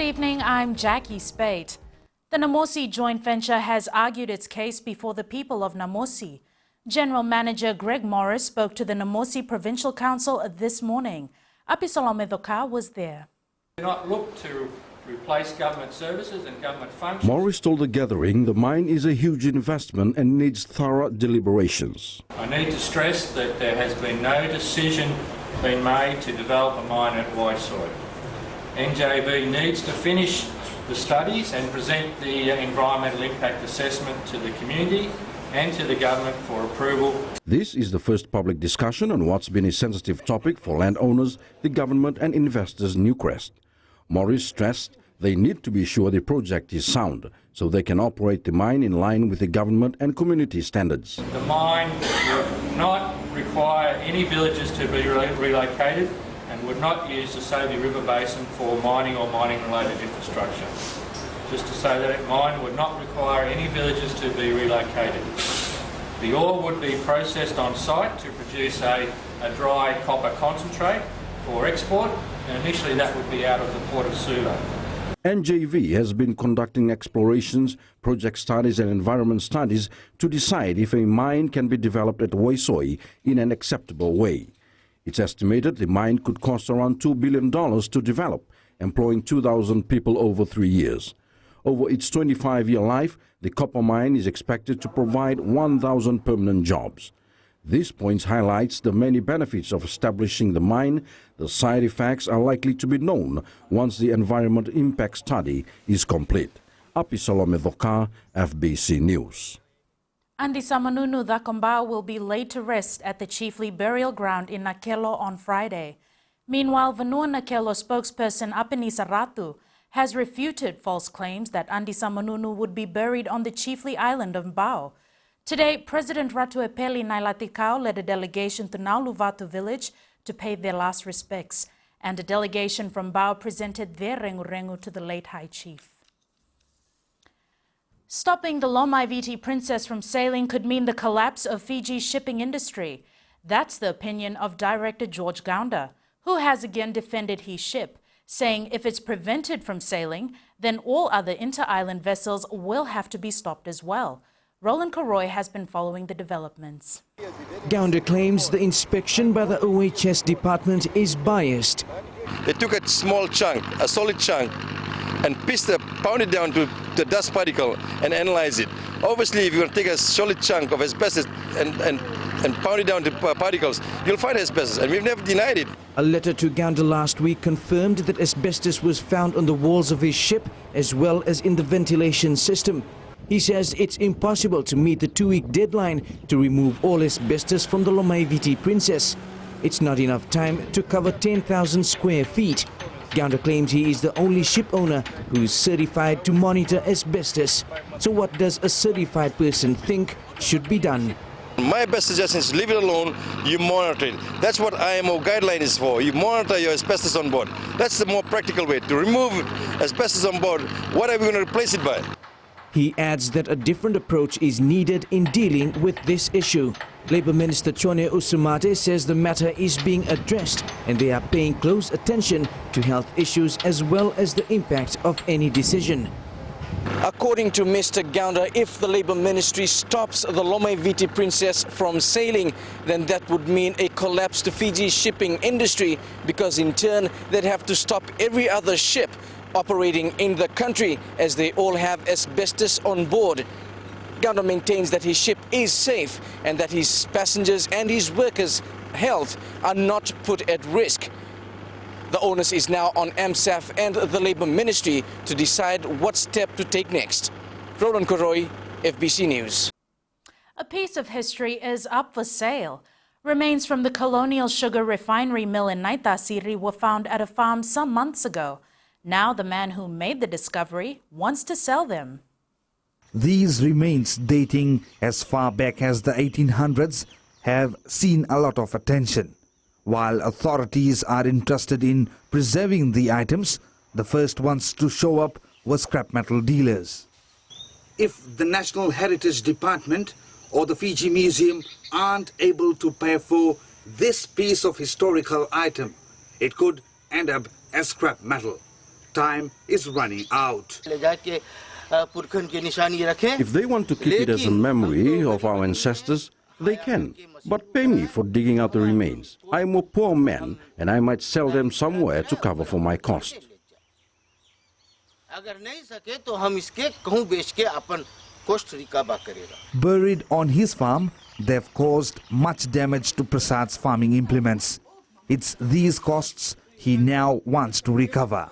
evening, I'm Jackie Spate. The Namosi joint venture has argued its case before the people of Namosi. General Manager Greg Morris spoke to the Namosi Provincial Council this morning. Apisolome Doka was there. Do not look to replace government services and government functions. Morris told the gathering the mine is a huge investment and needs thorough deliberations. I need to stress that there has been no decision being made to develop a mine at Waisoi. NJV needs to finish the studies and present the environmental impact assessment to the community and to the government for approval. This is the first public discussion on what's been a sensitive topic for landowners, the government and investors in Newcrest. Morris stressed they need to be sure the project is sound so they can operate the mine in line with the government and community standards. The mine would not require any villages to be relocated and would not use the Sabi River Basin for mining or mining-related infrastructure. Just to say that mine would not require any villages to be relocated. The ore would be processed on site to produce a dry copper concentrate for export, and initially that would be out of the port of Sula. NJV has been conducting explorations, project studies and environment studies to decide if a mine can be developed at Waisoi in an acceptable way. It's estimated the mine could cost around $2 billion to develop, employing 2,000 people over 3 years. Over its 25-year life, the copper mine is expected to provide 1,000 permanent jobs. This point highlights the many benefits of establishing the mine. The side effects are likely to be known once the environment impact study is complete. Apisolome Doka, FBC News. Andi Samanunu Dakombao will be laid to rest at the Chiefly Burial Ground in Nakelo on Friday. Meanwhile, Vanua Nakelo spokesperson Apenisa Ratu has refuted false claims that Andi Samanunu would be buried on the Chiefly Island of Mbao. Today, President Ratu Epeli Nailatikau led a delegation to Nauluvatu village to pay their last respects, and a delegation from Mbao presented their rengu-rengu to the late High Chief. Stopping the Lomaiviti Princess from sailing could mean the collapse of Fiji's shipping industry. That's the opinion of Director George Gaunda, who has again defended his ship, saying if it's prevented from sailing, then all other inter-island vessels will have to be stopped as well. Roland Koroy has been following the developments. Gaunda claims the inspection by the OHS department is biased. They took a small chunk, a solid chunk, and pound it down to the dust particle and analyze it. Obviously, if you're going to take a solid chunk of asbestos and pound it down to particles, you'll find asbestos, and we've never denied it. A letter to Gaunda last week confirmed that asbestos was found on the walls of his ship as well as in the ventilation system. He says it's impossible to meet the 2-week deadline to remove all asbestos from the Lomaiviti Princess. It's not enough time to cover 10,000 square feet. Gaunda claims he is the only ship owner who is certified to monitor asbestos. So what does a certified person think should be done? My best suggestion is leave it alone, you monitor it. That's what IMO guideline is for. You monitor your asbestos on board. That's the more practical way. To remove asbestos on board, what are we going to replace it by? He adds that a different approach is needed in dealing with this issue. Labour Minister Chone Usumate says the matter is being addressed and they are paying close attention to health issues as well as the impact of any decision. According to Mr. Gaunda, if the Labour Ministry stops the Lomaiviti Princess from sailing, then that would mean a collapse to Fiji's shipping industry, because in turn they'd have to stop every other ship operating in the country as they all have asbestos on board. Gaunda maintains that his ship is safe and that his passengers and his workers' health are not put at risk. The onus is now on AMSAF and the Labour Ministry to decide what step to take next. Roland Koroy, FBC News. A piece of history is up for sale. Remains from the colonial sugar refinery mill in Naitasiri were found at a farm some months ago. Now the man who made the discovery wants to sell them. These remains, dating as far back as the 1800s, have seen a lot of attention. While authorities are interested in preserving the items, the first ones to show up were scrap metal dealers. If the National Heritage Department or the Fiji Museum aren't able to pay for this piece of historical item, it could end up as scrap metal. time is running out. If they want to keep it as a memory of our ancestors, they can. But pay me for digging out the remains. I'm a poor man and I might sell them somewhere to cover for my cost. Buried on his farm, they've caused much damage to Prasad's farming implements. It's these costs he now wants to recover.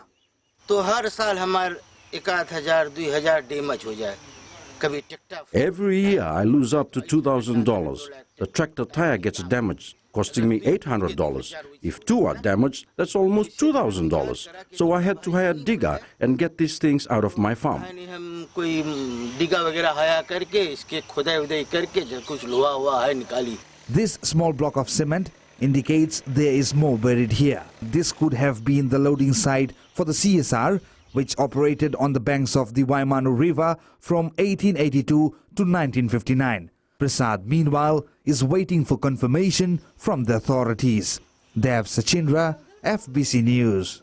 Every year I lose up to $2,000. The tractor tire gets damaged, costing me $800. If two are damaged, that's almost $2,000. So I had to hire a digger and get these things out of my farm. This small block of cement indicates there is more buried here. This could have been the loading site for the CSR, which operated on the banks of the Waimanu River from 1882 to 1959. Prasad, meanwhile, is waiting for confirmation from the authorities. Dev Sachindra, FBC News.